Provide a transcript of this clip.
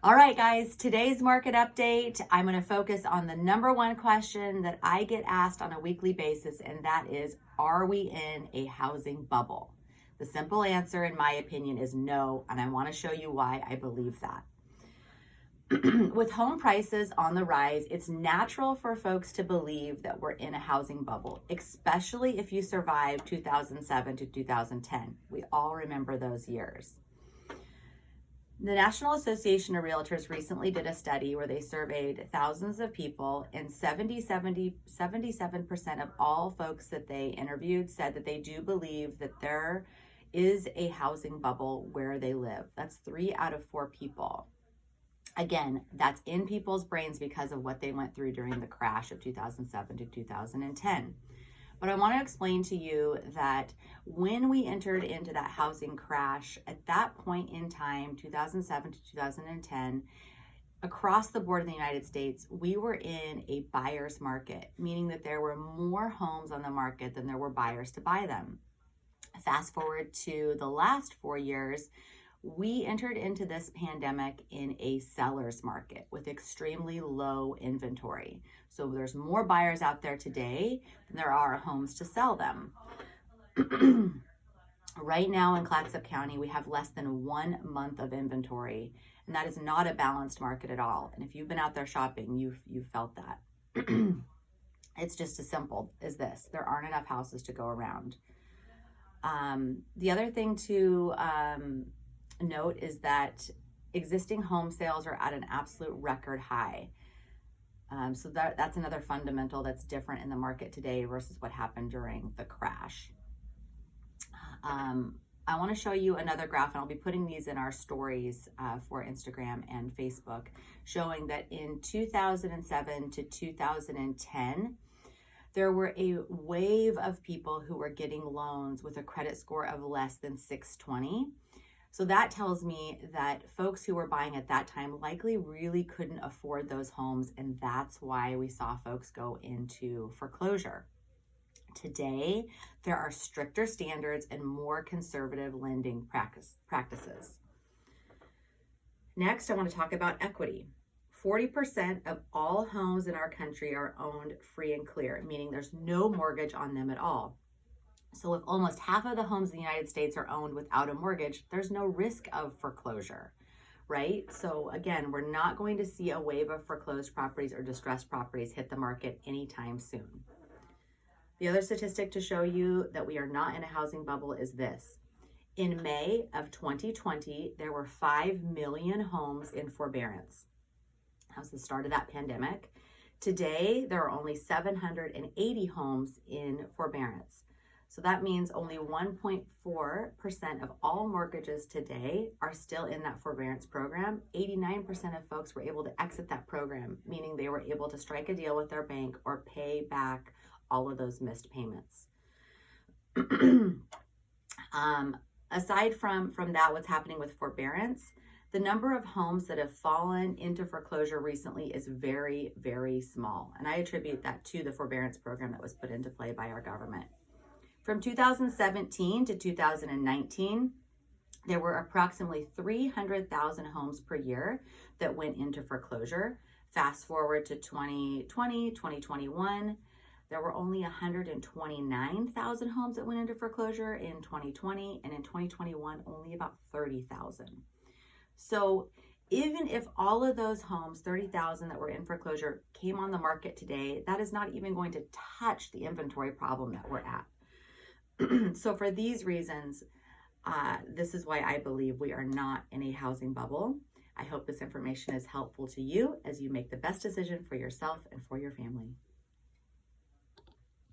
All right, guys, today's market update, I'm going to focus on the number one question that I get asked on a weekly basis, and that is, are we in a housing bubble? The simple answer, in my opinion, is no, and I want to show you why I believe that. With home prices on the rise, it's natural for folks to believe that we're in a housing bubble, especially if you survived 2007 to 2010. We all remember those years. The National Association of Realtors recently did a study where they surveyed thousands of people, and 77% of all folks that they interviewed said that they do believe that there is a housing bubble where they live. That's 3 out of 4 people. Again, that's in people's brains because of what they went through during the crash of 2007 to 2010. But I want to explain to you that when we entered into that housing crash, at that point in time, 2007 to 2010, across the board in the United States, we were in a buyer's market, meaning that there were more homes on the market than there were buyers to buy them. Fast forward to the last 4 years, we entered into this pandemic in a seller's market with extremely low inventory. So there's more buyers out there today than there are homes to sell them. Right now in Clatsop County, we have less than 1 month of inventory, and that is not a balanced market at all. And if you've been out there shopping, you've felt that. It's just as simple as this. There aren't enough houses to go around. The other thing to note is that existing home sales are at an absolute record high. So that's another fundamental that's different in the market today versus what happened during the crash. I want to show you another graph, and I'll be putting these in our stories for Instagram and Facebook, showing that in 2007 to 2010, there were a wave of people who were getting loans with a credit score of less than 620. So that tells me that folks who were buying at that time likely really couldn't afford those homes, and that's why we saw folks go into foreclosure. Today, there are stricter standards and more conservative lending practices. Next, I want to talk about equity. 40% of all homes in our country are owned free and clear, meaning there's no mortgage on them at all. So if almost half of the homes in the United States are owned without a mortgage, there's no risk of foreclosure, right? So again, we're not going to see a wave of foreclosed properties or distressed properties hit the market anytime soon. The other statistic to show you that we are not in a housing bubble is this. In May of 2020, there were 5 million homes in forbearance. That was the start of that pandemic. Today, there are only 780 homes in forbearance. So that means only 1.4% of all mortgages today are still in that forbearance program. 89% of folks were able to exit that program, meaning they were able to strike a deal with their bank or pay back all of those missed payments. Aside from that, what's happening with forbearance, the number of homes that have fallen into foreclosure recently is very, very small. And I attribute that to the forbearance program that was put into play by our government. From 2017 to 2019, there were approximately 300,000 homes per year that went into foreclosure. Fast forward to 2020, 2021, there were only 129,000 homes that went into foreclosure in 2020, and in 2021, only about 30,000. So even if all of those homes, 30,000 that were in foreclosure, came on the market today, that is not even going to touch the inventory problem that we're at. So for these reasons, this is why I believe we are not in a housing bubble. I hope this information is helpful to you as you make the best decision for yourself and for your family.